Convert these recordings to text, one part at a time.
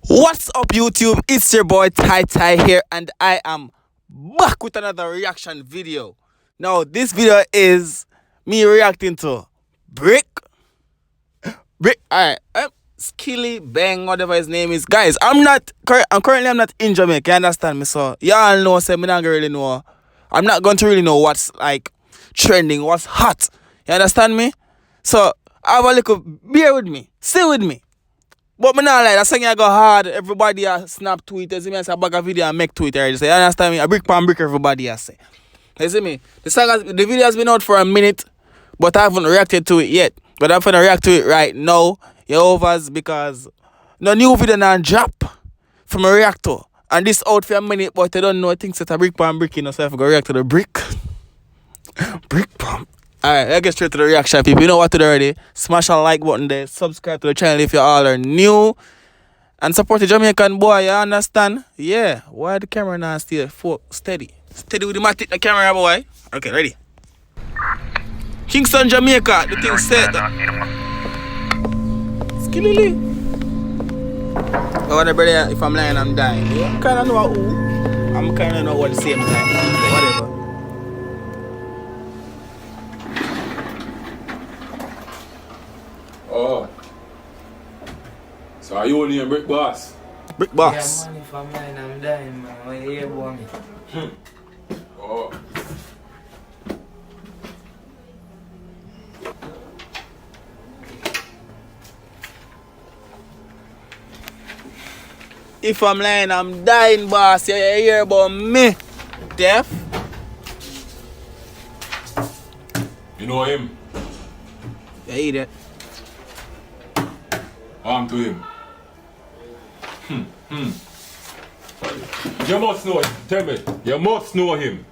What's up, YouTube? It's your boy Tyrekejt here, and I am back with another reaction video. Now, this video is me reacting to Brik. Alright, Skillibeng, whatever his name is. Guys, I'm currently not in Jamaica, you understand me? So, y'all know, so me not really know. I'm not going to really know what's like trending, what's hot. You understand me? So, have a little, bear with me, stay with me. But me not like that song I go hard. Everybody snap tweet. You see me, I say a bag of video and make tweet already. So you understand me? A brick pan brick everybody I say. You see me? The video has been out for a minute, but I haven't reacted to it yet. But I'm gonna react to it right now. You overs because no new video now drop from a reactor. And this out for a minute, but they don't know I think it's a brick pan brick, you know, so I have to go react to the brick. Brick pan. Alright, let's get straight to the reaction, people. You know what to do already. Smash a like button there. Subscribe to the channel if you all are new. And support the Jamaican boy, you understand? Yeah. Why the camera now stay steady? Steady with the matic, the camera, boy. Okay, ready. Kingston, Jamaica. The thing set. Skillibeng. Oh, brother, if I'm lying, I'm dying. Yeah, I kind of know who. I'm kind of know what the same time. Okay, whatever. Oh. So are you only a brick boss? Brick boss. Yeah, man, if I'm lying, I'm dying, man. What you hear about me? Oh. If I'm lying, I'm dying, boss. You hear about me? Deaf? You know him? You hear that? Arm to him. You must know him. Tell me. You must know him.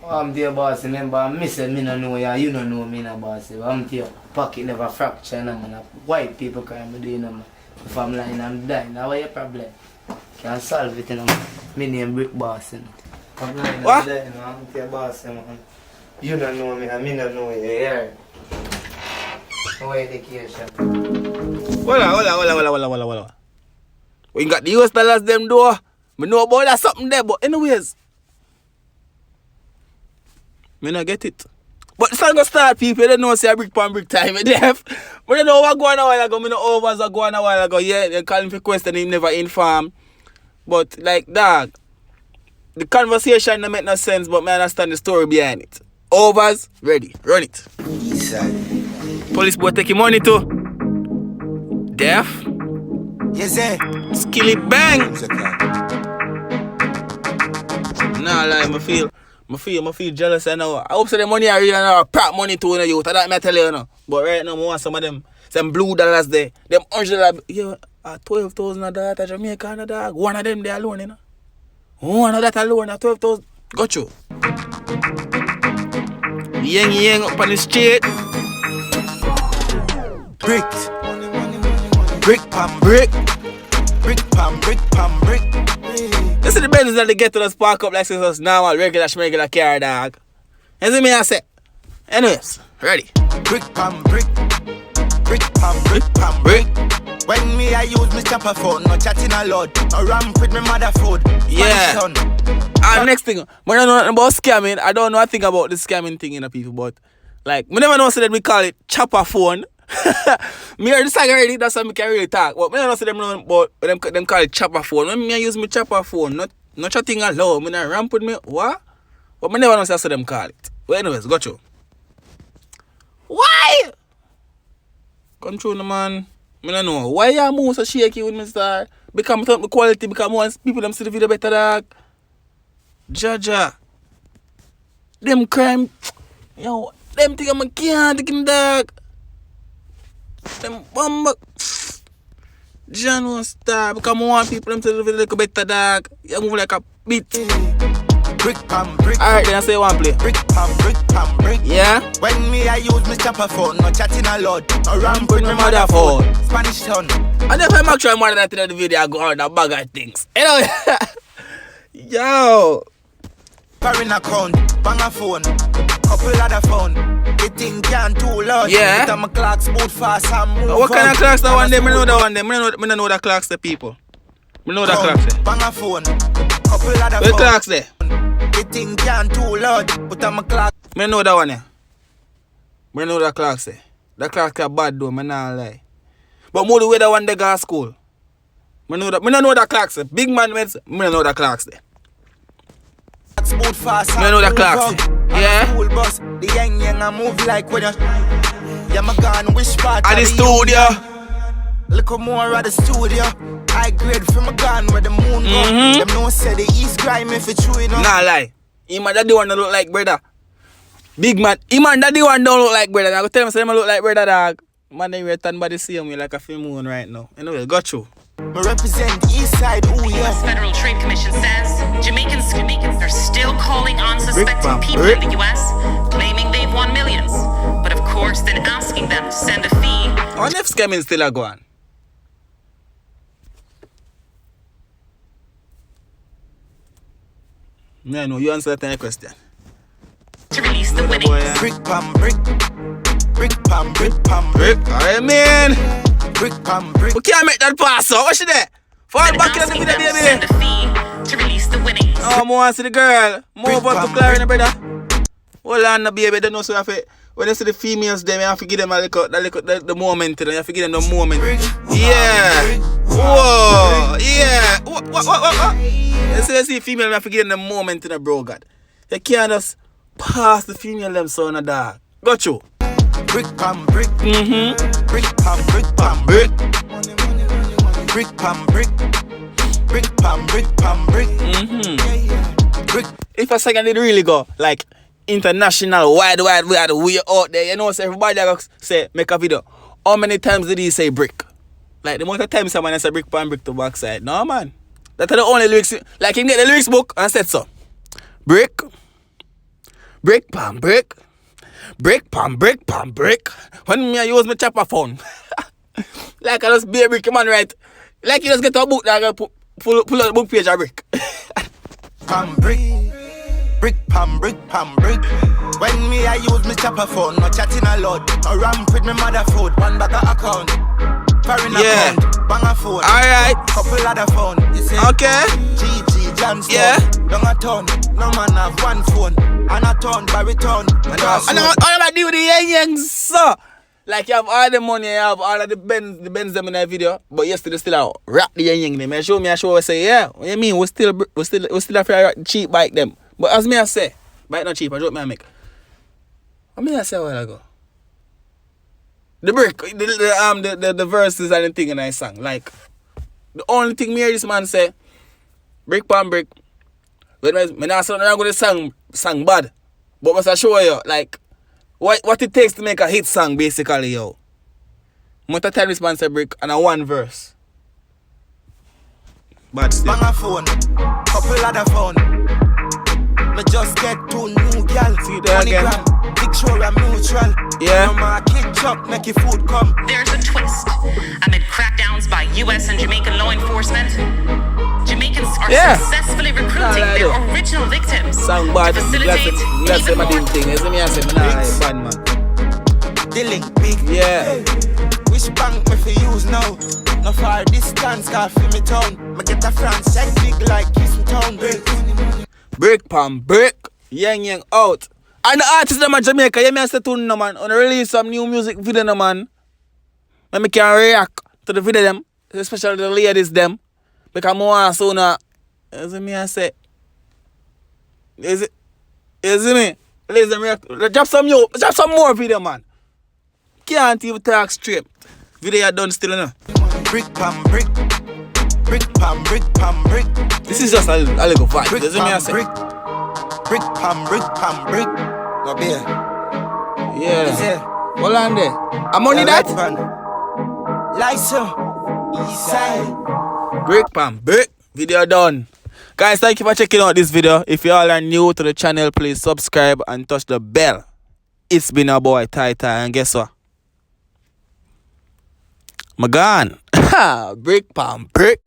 I'm there, boss. Remember, I miss it. Me no know you. You don't know me, no, boss. I'm there. Pocket never fracture, no, man. White people crime, me do, no, man. If I'm lying, I'm dying. Now, what's your problem? Can't solve it, you know. Me name Brick Boss, you know. I'm lying, what? I'm dying, man. I'm there, boss, man. You don't know me, and me don't know you. Yeah. No education. Hold on. We got the US dollars them though. Me know about that something there, but anyways. Me not get it. But the song go start, people. They don't know say a brick pan brick time. Deaf. But they know what going on a while ago. Me know overs are going a while ago. Yeah, they call him for question, him never inform. But like dog, the conversation don't make no sense, but me understand the story behind it. Overs, ready, run it. Police boy taking money too. Deaf. Yes, sir. Skillibeng. Nah, like, I feel jealous I know. I hope so the money I really know prop money too in the youth. I don't tell you, you know. But right now I want some of them blue dollars there. Them $100, yeah, $12,000 to Jamaica, dog. One of them there alone, you know. One of that alone, $12,000. Got you. Yang up on the street. Brick. Brick pam brick. Brick pam brick pam brick. You see the Benz that they get to the spark up like this was normal, regular car, dog. You see me I say? Anyways, ready. Brick pam brick. Brick pam brick pam brick. When me I use my chopper phone, no chatting a lot. No ramp with my mother food. Yeah. And next thing, when I know nothing about scamming, I don't know a thing about the scamming thing, you know, people, but like, we never know so that we call it chopper phone. Me heard this song already, that's why I can really talk. But I don't say them know about them call it chopper phone. When me I use my chopper phone, not chatting alone, me not ramp with me, what? But I never know so them call it. Well, anyways, got you. Why? Come through, no man. I don't know. Why you move so shaky with me, star? Because I thought my quality, because once people them see the video better, dog. Jaja. Them crime. Yo, them thing I can't take him, dog. Them bomb. John won't stop. Because I want people them to the video better, dog. You move like a bit. Brick pam brick. Alright, then I say one play. Brick pam brick pam brick. Yeah? When me I use my chopper phone, no chatting a lot. No ramp with my mother phone. phone. Spanish town. And if I'm actually more than that in the video, I go on a bag of things. You know? Yo. Foreign account, bang a phone, couple other phone. The thing can't too loud. Yeah. But my clocks boot fast and move. What kind of clocks that one day? I know that one day. I don't know the clocks the people. Me know that clock there. Bang a phone. Couple of Where the clocks there? The thing can't too loud. Put on my clock. Me know that one there. Me know that clocks there. That clocks are bad though, me nah lie. But more the way that one they go to school. Me know that. Me don't know that clocks there. Big man, me don't know that clocks there. Boot fast. Me know that clocks there. Yeah. School bus. The young I move like when you. Yeah, my gun wish part. At the studio. Look more at the studio. I grade from a gun where the moon go. Them no say the east grime if it's true enough. Nah lie. Him and daddy one don't look like brother. Big man. Him and daddy one don't look like brother. I go tell him say him look like brother dog. Man they return by the same way like a full moon right now. Anyway, got you. Me represent east side, ooh The yeah. U.S. Federal Trade Commission says Jamaicans are still calling unsuspecting Bam, people Brik. in the U.S., claiming they've won millions. But of course, then asking them to send a fee. On if scamming still a go on. No, you answer that question. To release the Boy, winnings. Brick pam brick. Brick pam brick pam Brick, I mean, brick pam brick. we can't make that pass out. What's she there? Fall Then back in the asking video, them to send baby. a fee to release the winnings. Oh, more want to see the girl. More Brick, about to bam, Clarion, brick. brother. Hold on, the baby. Don't know so you have to, when you see the females, them you have to give them a little, the moment. You have to give them the moment. Brick. Yeah. Brick. Whoa. Yeah. What? You see female, you have to give them the moment in the bro, God. You can't just pass the female them son of dog. Got you. Brick pam brick. Mm-hmm. Brick pam brick pam Brick. brick pam brick. Brick pam brick pam brick. Mm-hmm. Brick. If a second did really go like international, wide, we out there, you know, so everybody that say make a video. How many times did he say brick? Like the amount of times someone say brick pan brick to backside. No man. That's the only lyrics. Like him get the lyrics book and said so. Brick. Brick pan brick. Brick pan brick pan brick. When me I use my chopper phone. Like I just be a brick man, right? Like you just get a book that I pull out the book page of brick. Pam brick. Brick pam brick pam brick. When me I use my chopper phone, no chatting a lot. No ramp with my mother food, one bag of account. Foreign Yeah. account, bang a phone. Alright. Couple other phone. You see? Okay. GG Johnstone. Yeah. Long a ton. No man have one phone. And a ton, baritone. And And all I do with the young so. Like you have all the money, you have all of the Benz them in that video, but yesterday still out rap the young them. I show I say, yeah, what you mean? We still have to cheap bike them. But as me I say, bike not cheap, I joke me I make. What me I say a while ago? The brick, the verses and the thing in I sang. Like the only thing me hear this man say, brick pan brick. When me not say I'm gonna sing bad. But must I show you like what it takes to make a hit song basically, yo. Must tell this man say brick and a one verse. But still. bang a phone. Couple other phone. Me just get two new gal. See there again. MoneyGram, Victoria Mutual. Yeah. No more ketchup, make your food come. There's a twist. Amid crackdowns by U.S. and Jamaican law enforcement, Jamaicans are Yeah. successfully recruiting Nah, their nah, original victims Song bad. to facilitate Let's say even my more. damn thing. You see me I say me nah bad man. The link big. Yeah. Which bank me fi use now? No far distance, car fi me town. Me get a France check big like Kingston Town. Brick pan brick. Yang out. And the artists them in Jamaica, you may say to no man, on release some new music video no man. When me can react to the video them, especially the ladies them. Because more sooner, you see me I say, you see me? Ladies them react, drop some more video man. Can't even talk straight. Video you done still enough. Brick pam brick. Brick pam brick pam brick. This is just a little vibe, Brick you see me I pam say? brick. Brick pam brick pam brick. No beer. Yeah. Hold on there. I'm only that. Lysa. East side. Brick pam brick. Video done. Guys, thank you for checking out this video. If you all are new to the channel, please subscribe and touch the bell. It's been a boy Tyrekejt, and guess what? I'm gone. Brick pam brick.